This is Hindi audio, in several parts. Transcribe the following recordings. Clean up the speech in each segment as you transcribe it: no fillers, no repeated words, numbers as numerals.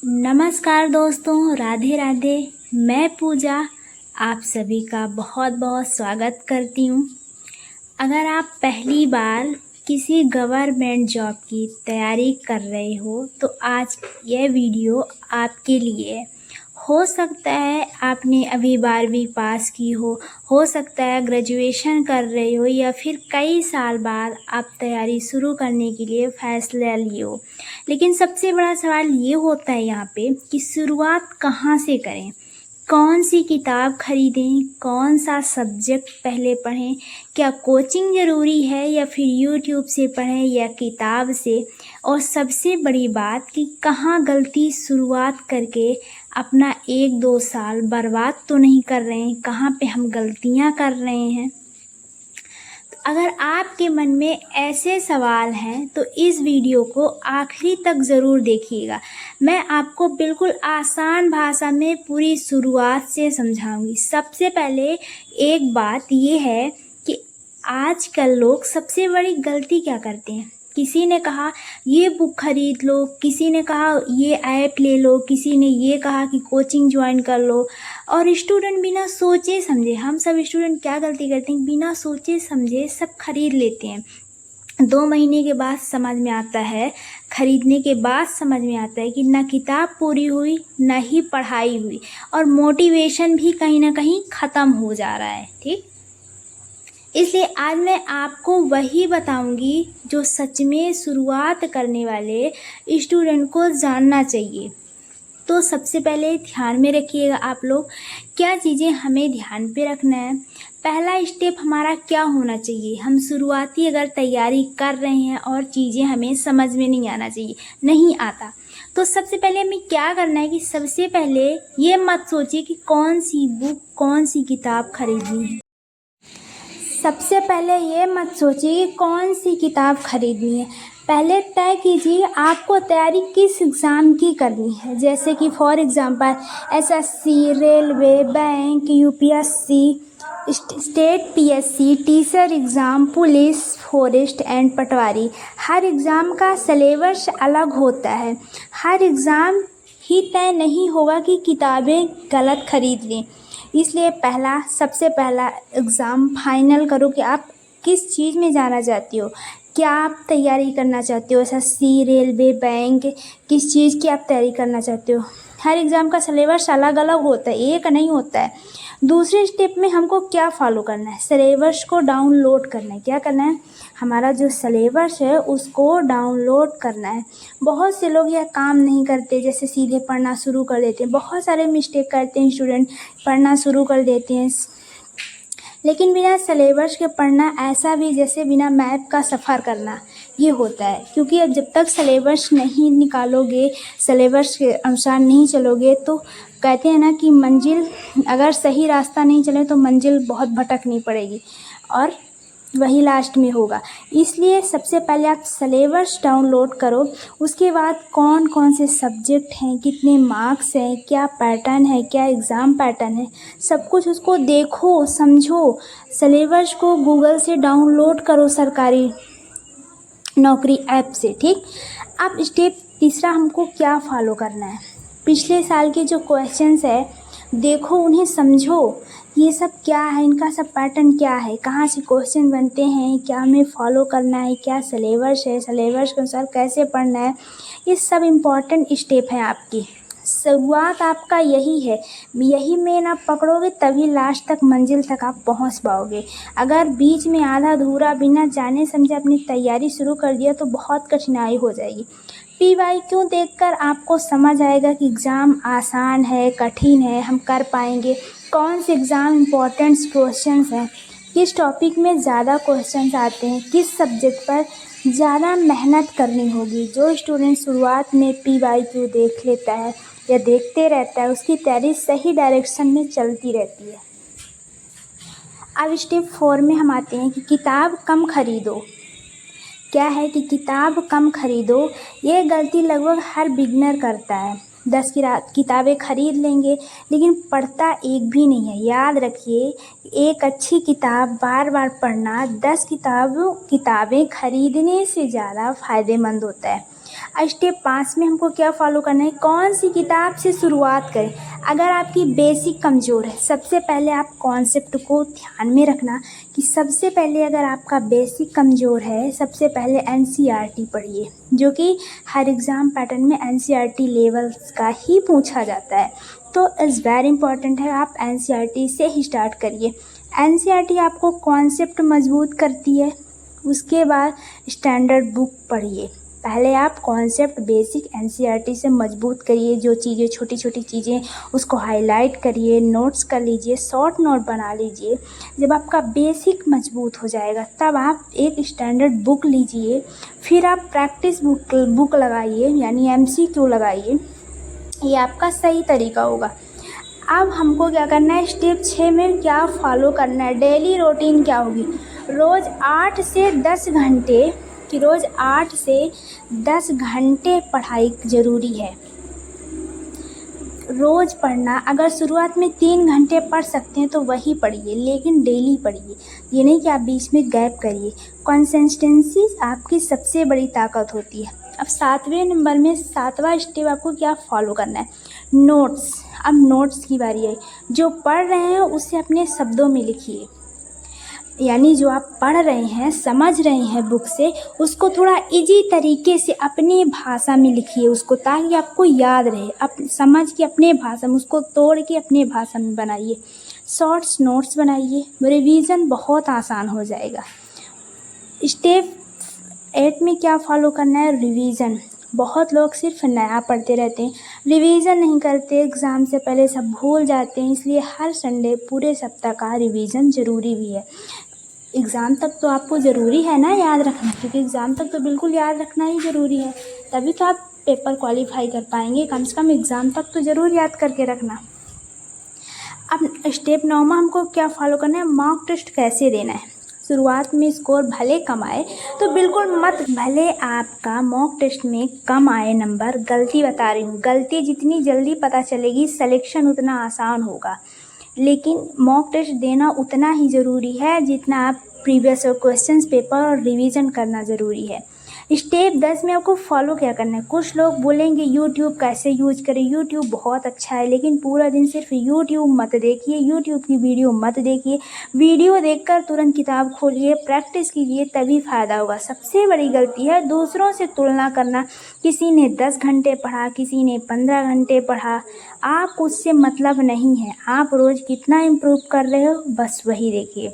नमस्कार दोस्तों, राधे राधे। मैं पूजा आप सभी का बहुत बहुत स्वागत करती हूँ। अगर आप पहली बार किसी गवर्नमेंट जॉब की तैयारी कर रहे हो तो आज यह वीडियो आपके लिए है। हो सकता है आपने अभी 12वीं पास की हो सकता है ग्रेजुएशन कर रहे हो या फिर कई साल बाद आप तैयारी शुरू करने के लिए फ़ैसला लिए हो। लेकिन सबसे बड़ा सवाल ये होता है यहाँ पे कि शुरुआत कहाँ से करें, कौन सी किताब खरीदें, कौन सा सब्जेक्ट पहले पढ़ें, क्या कोचिंग ज़रूरी है या फिर यूट्यूब से पढ़ें या किताब से, और सबसे बड़ी बात कि कहाँ गलती शुरुआत करके अपना 1-2 साल बर्बाद तो नहीं कर रहे हैं, कहाँ पे हम गलतियाँ कर रहे हैं। अगर आपके मन में ऐसे सवाल हैं तो इस वीडियो को आखिरी तक ज़रूर देखिएगा। मैं आपको बिल्कुल आसान भाषा में पूरी शुरुआत से समझाऊंगी। सबसे पहले एक बात ये है कि आजकल लोग सबसे बड़ी गलती क्या करते हैं। किसी ने कहा ये बुक खरीद लो, किसी ने कहा ये ऐप ले लो, किसी ने ये कहा कि कोचिंग ज्वाइन कर लो, और स्टूडेंट बिना सोचे समझे, हम सब स्टूडेंट क्या गलती करते हैं, बिना सोचे समझे सब खरीद लेते हैं। 2 महीने के बाद समझ में आता है, खरीदने के बाद समझ में आता है कि ना किताब पूरी हुई ना ही पढ़ाई हुई, और मोटिवेशन भी कहीं ना कहीं ख़त्म हो जा रहा है। ठीक, इसलिए आज मैं आपको वही बताऊंगी जो सच में शुरुआत करने वाले स्टूडेंट को जानना चाहिए। तो सबसे पहले ध्यान में रखिएगा आप लोग, क्या चीज़ें हमें ध्यान पे रखना है। पहला स्टेप हमारा क्या होना चाहिए, हम शुरुआती अगर तैयारी कर रहे हैं और चीज़ें हमें समझ में नहीं आना चाहिए, नहीं आता, तो सबसे पहले हमें क्या करना है कि सबसे पहले ये मत सोचिए कि कौन सी बुक, कौन सी किताब खरीदनी है। सबसे पहले ये मत सोचिए कि कौन सी किताब खरीदनी है। पहले तय कीजिए आपको तैयारी किस एग्ज़ाम की करनी है। जैसे कि for example SSC, railway, bank, UPSC, state PSC, teacher exam, police, forest and Patwari. Her exam का सिलेबस अलग होता है। हर एग्ज़ाम ही तय नहीं होगा कि किताबें गलत खरीद लें। इसलिए सबसे पहला एग्ज़ाम फाइनल करो कि आप किस चीज़ में जाना चाहती हो, क्या आप तैयारी करना चाहते हो, एसएससी, रेलवे, बैंक, किस चीज़ की आप तैयारी करना चाहते हो। हर एग्ज़ाम का सिलेबस अलग अलग होता है, एक नहीं होता है। दूसरे स्टेप में हमको क्या फॉलो करना है, सिलेबस को डाउनलोड करना है। क्या करना है, हमारा जो सिलेबस है उसको डाउनलोड करना है। बहुत से लोग यह काम नहीं करते, जैसे सीधे पढ़ना शुरू कर देते हैं। बहुत सारे मिस्टेक करते हैं स्टूडेंट, पढ़ना शुरू कर देते हैं, लेकिन बिना सिलेबस के पढ़ना ऐसा भी जैसे बिना मैप का सफ़र करना ये होता है। क्योंकि अब जब तक सिलेबस नहीं निकालोगे, सिलेबस के अनुसार नहीं चलोगे, तो कहते हैं ना कि मंजिल, अगर सही रास्ता नहीं चले तो मंजिल बहुत भटकनी पड़ेगी और वही लास्ट में होगा। इसलिए सबसे पहले आप सिलेबस डाउनलोड करो। उसके बाद कौन कौन से सब्जेक्ट हैं, कितने मार्क्स हैं, क्या पैटर्न है, क्या एग्ज़ाम पैटर्न है, सब कुछ उसको देखो, समझो। सिलेबस को गूगल से डाउनलोड करो सरकारी नौकरी ऐप से। ठीक, अब स्टेप तीसरा हमको क्या फॉलो करना है, पिछले साल के जो क्वेश्चंस है देखो, उन्हें समझो, ये सब क्या है, इनका सब पैटर्न क्या है, कहाँ से क्वेश्चन बनते हैं, क्या हमें फॉलो करना है, क्या सिलेबस है, सिलेबस के अनुसार कैसे पढ़ना है। ये सब इम्पॉर्टेंट स्टेप हैं आपकी। शुरुआत आपका यही है, यही मेन आप पकड़ोगे तभी लास्ट तक, मंजिल तक आप पहुंच पाओगे। अगर बीच में आधा अधूरा बिना जाने समझे अपनी तैयारी शुरू कर दिया तो बहुत कठिनाई हो जाएगी। PYQ देखकर आपको समझ आएगा कि एग्ज़ाम आसान है, कठिन है, हम कर पाएंगे, कौन से एग्ज़ाम इम्पोर्टेंट क्वेश्चंस हैं, किस टॉपिक में ज़्यादा क्वेश्चंस आते हैं, किस सब्जेक्ट पर ज़्यादा मेहनत करनी होगी। जो स्टूडेंट शुरुआत में PYQ देख लेता है या देखते रहता है, उसकी तैयारी सही डायरेक्शन में चलती रहती है। अब स्टेप 4 में हम आते हैं कि किताब कम खरीदो। क्या है कि किताब कम खरीदो, ये गलती लगभग हर बिगनर करता है। 10 किताबें खरीद लेंगे लेकिन पढ़ता एक भी नहीं है। याद रखिए, एक अच्छी किताब बार बार पढ़ना 10 किताबें खरीदने से ज़्यादा फ़ायदेमंद होता है। स्टेप 5 में हमको क्या फॉलो करना है, कौन सी किताब से शुरुआत करें। अगर आपकी बेसिक कमज़ोर है, सबसे पहले आप कॉन्सेप्ट को ध्यान में रखना कि सबसे पहले अगर आपका बेसिक कमज़ोर है, सबसे पहले एनसीईआरटी पढ़िए, जो कि हर एग्ज़ाम पैटर्न में एनसीईआरटी लेवल्स का ही पूछा जाता है। तो इज़ वेरी इंपॉर्टेंट है, आप एनसीईआरटी से ही स्टार्ट करिए। एनसीईआरटी आपको कॉन्सेप्ट मजबूत करती है। उसके बाद स्टैंडर्ड बुक पढ़िए। पहले आप कॉन्सेप्ट बेसिक एनसीईआरटी से मजबूत करिए, जो चीज़ें छोटी छोटी चीज़ें उसको हाईलाइट करिए, नोट्स कर लीजिए, शॉर्ट नोट बना लीजिए। जब आपका बेसिक मजबूत हो जाएगा तब आप एक स्टैंडर्ड बुक लीजिए, फिर आप प्रैक्टिस बुक लगाइए, यानी एमसीक्यू लगाइए। ये आपका सही तरीका होगा। अब हमको क्या करना है, स्टेप 6 में क्या फॉलो करना है, डेली रूटीन क्या होगी। रोज़ 8 से 10 घंटे कि रोज़ 8 से 10 घंटे पढ़ाई ज़रूरी है। रोज़ पढ़ना, अगर शुरुआत में 3 घंटे पढ़ सकते हैं तो वही पढ़िए, लेकिन डेली पढ़िए। ये नहीं कि आप बीच में गैप करिए। कंसिस्टेंसी आपकी सबसे बड़ी ताकत होती है। अब 7वें नंबर में 7वां स्टेप आपको क्या फॉलो करना है, नोट्स। अब नोट्स की बारी है। जो पढ़ रहे हैं उसे अपने शब्दों में लिखिए, यानी जो आप पढ़ रहे हैं, समझ रहे हैं बुक से, उसको थोड़ा इजी तरीके से अपनी भाषा में लिखिए उसको, ताकि आपको याद रहे। आप समझ के अपने भाषा में, उसको तोड़ के अपने भाषा में बनाइए। शॉर्ट्स नोट्स बनाइए, रिवीजन बहुत आसान हो जाएगा। स्टेप 8 में क्या फॉलो करना है, रिवीजन। बहुत लोग सिर्फ नया पढ़ते रहते हैं, रिवीजन नहीं करते, एग्ज़ाम से पहले सब भूल जाते हैं। इसलिए हर संडे पूरे सप्ताह का रिवीजन ज़रूरी भी है। एग्ज़ाम तक तो आपको ज़रूरी है ना याद रखना, क्योंकि एग्ज़ाम तक तो बिल्कुल याद रखना ही ज़रूरी है, तभी तो आप पेपर क्वालिफाई कर पाएंगे। कम से कम एग्ज़ाम तक तो ज़रूर याद करके रखना। अब स्टेप 9 में हमको क्या फॉलो करना है, मॉक टेस्ट कैसे देना है। शुरुआत में स्कोर भले कम आए तो बिल्कुल मत, भले आपका मॉक टेस्ट में कम आए नंबर, गलती बता रही हूँ, गलती जितनी जल्दी पता चलेगी सिलेक्शन उतना आसान होगा। लेकिन मॉक टेस्ट देना उतना ही ज़रूरी है जितना आप प्रीवियस क्वेश्चंस पेपर और रिवीजन करना ज़रूरी है। स्टेप 10 में आपको फॉलो क्या करना है। कुछ लोग बोलेंगे यूट्यूब कैसे यूज करें, यूट्यूब बहुत अच्छा है, लेकिन पूरा दिन सिर्फ यूट्यूब मत देखिए, यूट्यूब की वीडियो मत देखिए। वीडियो देखकर तुरंत किताब खोलिए, प्रैक्टिस कीजिए, तभी फ़ायदा होगा। सबसे बड़ी गलती है दूसरों से तुलना करना। किसी ने 10 घंटे पढ़ा, किसी ने 15 घंटे पढ़ा, आप उससे मतलब नहीं है। आप रोज़ कितना इम्प्रूव कर रहे हो बस वही देखिए।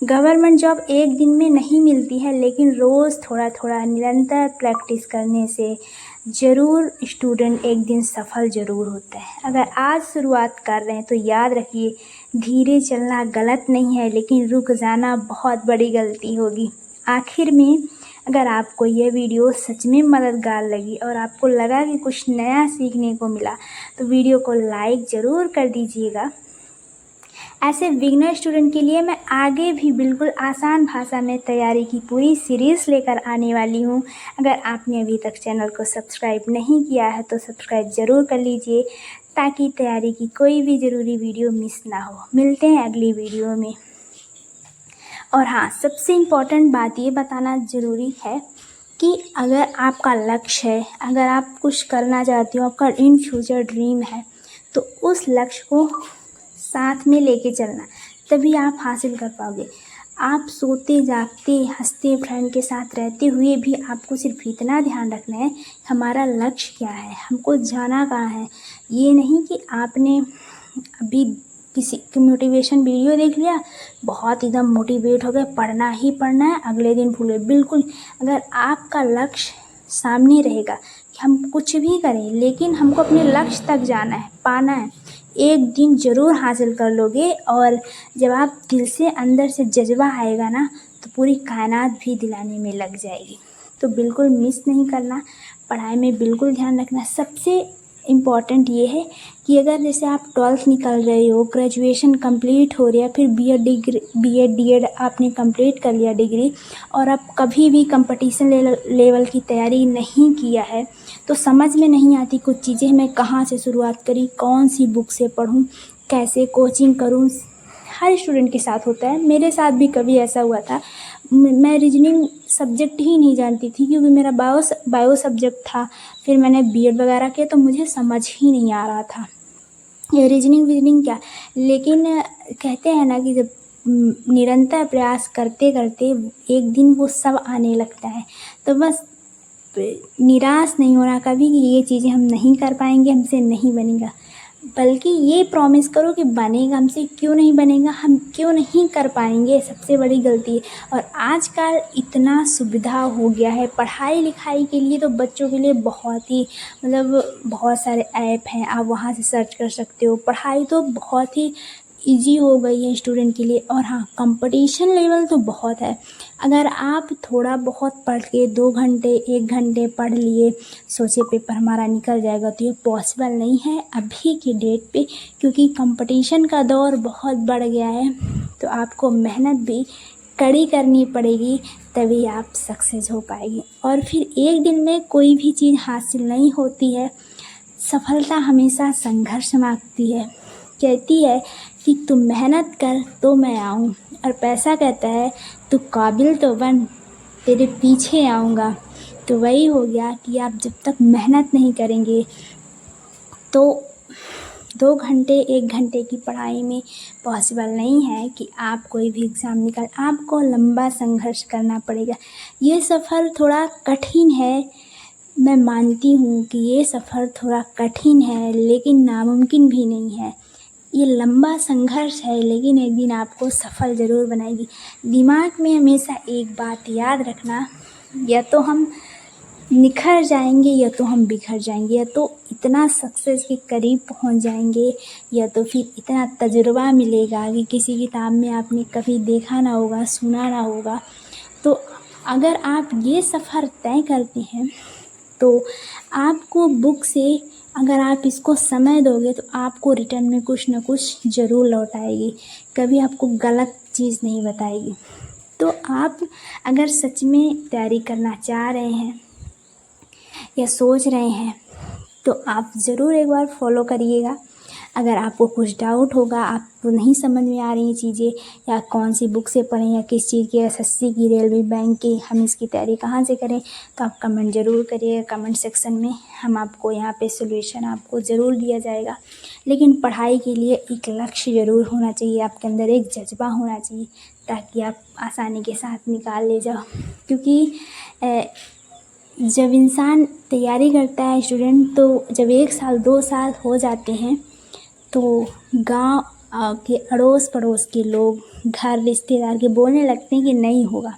गवर्नमेंट जॉब एक दिन में नहीं मिलती है, लेकिन रोज़ थोड़ा थोड़ा निरंतर प्रैक्टिस करने से ज़रूर स्टूडेंट एक दिन सफल ज़रूर होता है। अगर आज शुरुआत कर रहे हैं तो याद रखिए, धीरे चलना गलत नहीं है, लेकिन रुक जाना बहुत बड़ी गलती होगी। आखिर में, अगर आपको यह वीडियो सच में मददगार लगी और आपको लगा कि कुछ नया सीखने को मिला, तो वीडियो को लाइक ज़रूर कर दीजिएगा। ऐसे बिगिनर स्टूडेंट के लिए मैं आगे भी बिल्कुल आसान भाषा में तैयारी की पूरी सीरीज़ लेकर आने वाली हूँ। अगर आपने अभी तक चैनल को सब्सक्राइब नहीं किया है तो सब्सक्राइब ज़रूर कर लीजिए, ताकि तैयारी की कोई भी ज़रूरी वीडियो मिस ना हो। मिलते हैं अगली वीडियो में। और हाँ, सबसे इम्पॉर्टेंट बात ये बताना ज़रूरी है कि अगर आपका लक्ष्य है, अगर आप कुछ करना चाहते हो, आपका इन फ्यूचर ड्रीम है, तो उस लक्ष्य को साथ में लेके चलना, तभी आप हासिल कर पाओगे। आप सोते जागते हंसते फ्रेंड के साथ रहते हुए भी आपको सिर्फ इतना ध्यान रखना है, हमारा लक्ष्य क्या है, हमको जाना कहाँ है। ये नहीं कि आपने अभी किसी की मोटिवेशन वीडियो देख लिया, बहुत एकदम मोटिवेट हो गए, पढ़ना ही पढ़ना है, अगले दिन भूल गए। बिल्कुल, अगर आपका लक्ष्य सामने रहेगा कि हम कुछ भी करें, लेकिन हमको अपने लक्ष्य तक जाना है, पाना है, एक दिन ज़रूर हासिल कर लोगे। और जब आप दिल से अंदर से जज्बा आएगा ना, तो पूरी कायनात भी दिलाने में लग जाएगी। तो बिल्कुल मिस नहीं करना, पढ़ाई में बिल्कुल ध्यान रखना। सबसे इम्पॉर्टेंट ये है कि अगर जैसे आप 12th निकल रहे हो, ग्रेजुएशन कंप्लीट हो रहा है, फिर बीएड डीएड आपने कंप्लीट कर लिया डिग्री, और अब कभी भी कंपटीशन लेवल की तैयारी नहीं किया है, तो समझ में नहीं आती कुछ चीज़ें, मैं कहाँ से शुरुआत करी, कौन सी बुक से पढूं, कैसे कोचिंग करूं। हर स्टूडेंट के साथ होता है, मेरे साथ भी कभी ऐसा हुआ था। मैं रीजनिंग सब्जेक्ट ही नहीं जानती थी, क्योंकि मेरा बायो सब्जेक्ट था। फिर मैंने बीएड वगैरह किया तो मुझे समझ ही नहीं आ रहा था ये रीजनिंग क्या। लेकिन कहते हैं ना कि जब निरंतर प्रयास करते करते एक दिन वो सब आने लगता है। तो बस निराश नहीं होना कभी कि ये चीज़ें हम नहीं कर पाएंगे, हमसे नहीं बनेगा, बल्कि ये प्रॉमिस करो कि बनेगा। हमसे क्यों नहीं बनेगा, हम क्यों नहीं कर पाएंगे, सबसे बड़ी गलती है। और आजकल इतना सुविधा हो गया है पढ़ाई लिखाई के लिए, तो बच्चों के लिए बहुत ही बहुत सारे ऐप हैं, आप वहाँ से सर्च कर सकते हो। पढ़ाई तो बहुत ही ईजी हो गई है स्टूडेंट के लिए। और हाँ, कंपटीशन लेवल तो बहुत है। अगर आप थोड़ा बहुत पढ़ के 2 घंटे 1 घंटे पढ़ लिए, सोचे पेपर हमारा निकल जाएगा, तो ये पॉसिबल नहीं है अभी की डेट पे, क्योंकि कंपटीशन का दौर बहुत बढ़ गया है। तो आपको मेहनत भी कड़ी करनी पड़ेगी, तभी आप सक्सेस हो पाएगी। और फिर एक दिन में कोई भी चीज़ हासिल नहीं होती है। सफलता हमेशा संघर्ष मांगती है। कहती है कि तू मेहनत कर तो मैं आऊँ, और पैसा कहता है तू काबिल तो बन, तेरे पीछे आऊँगा। तो वही हो गया कि आप जब तक मेहनत नहीं करेंगे तो 2 घंटे 1 घंटे की पढ़ाई में पॉसिबल नहीं है कि आप कोई भी एग्ज़ाम निकाल। आपको लंबा संघर्ष करना पड़ेगा। ये सफ़र थोड़ा कठिन है, मैं मानती हूँ कि ये सफ़र थोड़ा कठिन है, लेकिन नामुमकिन भी नहीं है। ये लंबा संघर्ष है, लेकिन एक दिन आपको सफल ज़रूर बनाएगी। दिमाग में हमेशा एक बात याद रखना, या तो हम निखर जाएंगे या तो हम बिखर जाएंगे, या तो इतना सक्सेस के करीब पहुंच जाएंगे, या तो फिर इतना तजुर्बा मिलेगा कि किसी किताब में आपने कभी देखा ना होगा, सुना ना होगा। तो अगर आप ये सफ़र तय करते हैं तो आपको बुक से, अगर आप इसको समय दोगे तो आपको रिटर्न में कुछ ना कुछ ज़रूर लौट आएगी, कभी आपको गलत चीज़ नहीं बताएगी। तो आप अगर सच में तैयारी करना चाह रहे हैं या सोच रहे हैं, तो आप ज़रूर एक बार फॉलो करिएगा। अगर आपको कुछ डाउट होगा, आपको नहीं समझ में आ रही चीज़ें, या कौन सी बुक से पढ़ें या किस चीज़ की, एसएससी की, रेलवे, बैंक की, हम इसकी तैयारी कहाँ से करें, तो आप कमेंट ज़रूर करिएगा। कमेंट सेक्शन में हम आपको यहाँ पे सॉल्यूशन आपको ज़रूर दिया जाएगा। लेकिन पढ़ाई के लिए एक लक्ष्य ज़रूर होना चाहिए, आपके अंदर एक जज्बा होना चाहिए, ताकि आप आसानी के साथ निकाल ले जाओ। क्योंकि जब इंसान तैयारी करता है स्टूडेंट, तो जब 1 साल 2 साल हो जाते हैं तो गांव के अड़ोस पड़ोस के लोग, घर रिश्तेदार के बोलने लगते हैं कि नहीं होगा।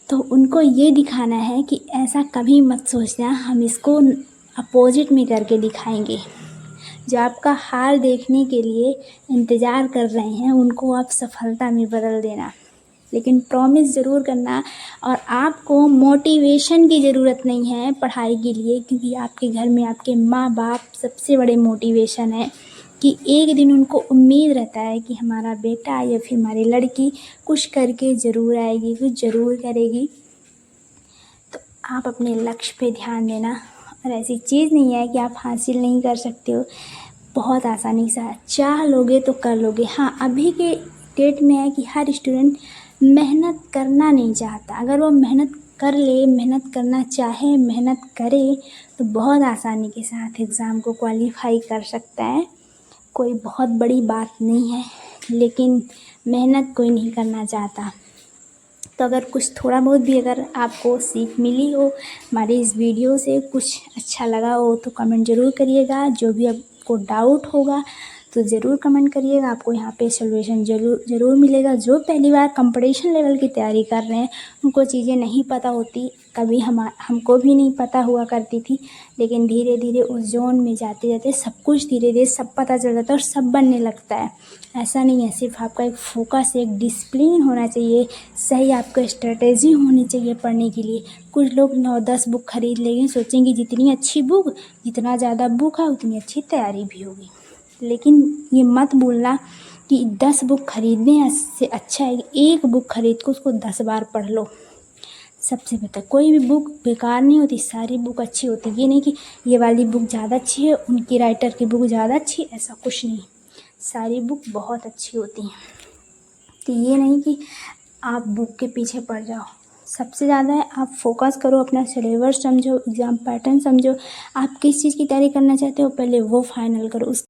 तो उनको ये दिखाना है कि ऐसा कभी मत सोचना, हम इसको अपोजिट में करके दिखाएंगे। जो आपका हार देखने के लिए इंतज़ार कर रहे हैं, उनको आप सफलता में बदल देना। लेकिन प्रॉमिस ज़रूर करना। और आपको मोटिवेशन की ज़रूरत नहीं है पढ़ाई के लिए, क्योंकि आपके घर में आपके माँ बाप सबसे बड़े मोटिवेशन है, कि एक दिन उनको उम्मीद रहता है कि हमारा बेटा या फिर हमारी लड़की कुछ करके ज़रूर आएगी, कुछ ज़रूर करेगी। तो आप अपने लक्ष्य पे ध्यान देना। और ऐसी चीज़ नहीं है कि आप हासिल नहीं कर सकते हो, बहुत आसानी से चाह लोगे तो कर लोगे। हाँ, अभी के डेट में है कि हर स्टूडेंट मेहनत करना नहीं चाहता। अगर वो मेहनत कर ले, मेहनत करना चाहे, मेहनत करे, तो बहुत आसानी के साथ एग्ज़ाम को क्वालिफाई कर सकता है। कोई बहुत बड़ी बात नहीं है, लेकिन मेहनत कोई नहीं करना चाहता। तो अगर कुछ थोड़ा बहुत भी अगर आपको सीख मिली हो हमारी इस वीडियो से, कुछ अच्छा लगा हो, तो कमेंट ज़रूर करिएगा। जो भी आपको डाउट होगा तो ज़रूर कमेंट करिएगा, आपको यहाँ पे सॉल्यूशन ज़रूर मिलेगा। जो पहली बार कंपटीशन लेवल की तैयारी कर रहे हैं, उनको चीज़ें नहीं पता होती, कभी हमको भी नहीं पता हुआ करती थी, लेकिन धीरे धीरे उस जोन में जाते जाते सब कुछ धीरे धीरे सब पता चल जाता है और सब बनने लगता है। ऐसा नहीं है, सिर्फ आपका एक फोकस, एक डिसिप्लिन होना चाहिए, सही आपका स्ट्रेटेजी होनी चाहिए पढ़ने के लिए। कुछ लोग 9-10 बुक खरीद लेंगे, सोचेंगे जितनी अच्छी बुक, जितना ज़्यादा बुक है उतनी अच्छी तैयारी भी होगी। लेकिन ये मत भूलना कि 10 बुक खरीदने से अच्छा है एक बुक खरीद कर उसको 10 बार पढ़ लो। सबसे बेहतर, कोई भी बुक बेकार नहीं होती, सारी बुक अच्छी होती। ये नहीं कि ये वाली बुक ज़्यादा अच्छी है, उनकी राइटर की बुक ज़्यादा अच्छी, ऐसा कुछ नहीं। सारी बुक बहुत अच्छी होती हैं। तो ये नहीं कि आप बुक के पीछे पड़ जाओ। सबसे ज़्यादा है आप फोकस करो, अपना सिलेबस समझो, एग्ज़ाम पैटर्न समझो, आप किस चीज़ की तैयारी करना चाहते हो पहले वो फाइनल करो।